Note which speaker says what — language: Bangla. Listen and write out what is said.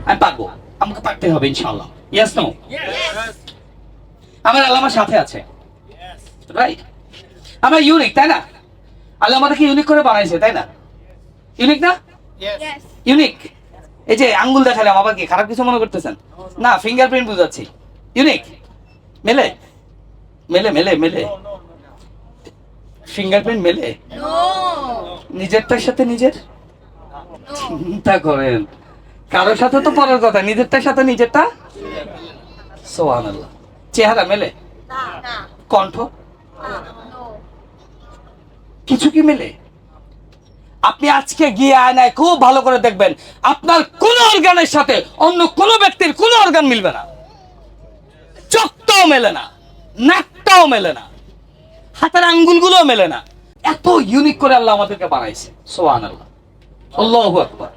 Speaker 1: আমি পারবো, আমাকে পারতে হবে ইনশাআল্লাহ। Yes no? আমার আল্লাহ আমার সাথে আছে, রাইট? আমরা ইউনিক, তাই না? আল্লাহ আমাদেরকে ইউনিক করে বানাইছে, তাই না? ইউনিক না? ইউনিক। এই যে আঙ্গুল দেখালাম, আবার কি খারাপ কিছু মনে করতেছেন? না, ফিঙ্গারপ্রিন্ট বুঝাচ্ছি। ইউনিক মেলে, মেলে মেলে মেলে ফিঙ্গারপ্রিন্ট মেলে নিজেরটার সাথে নিজের? চিন্তা করেন, কারোর সাথে তো পরের কথা, নিজেরটার সাথে নিজেরটা। সুবহানাল্লাহ। চেহারা মেলে? কণ্ঠ? কিছু কি মেলে? আপনি আজকে গিয়ে আয়নায় খুব ভালো করে দেখবেন, আপনার কোন অর্গানের সাথে অন্য কোন ব্যক্তির কোন অর্গান মিলবে না। চোখটাও মেলে না, নাকটাও মেলে না, হাতের আঙ্গুলগুলোও মেলে না। এত ইউনিক করে আল্লাহ আমাদেরকে বানাইছে। সুবহানাল্লাহ, আল্লাহু আকবার।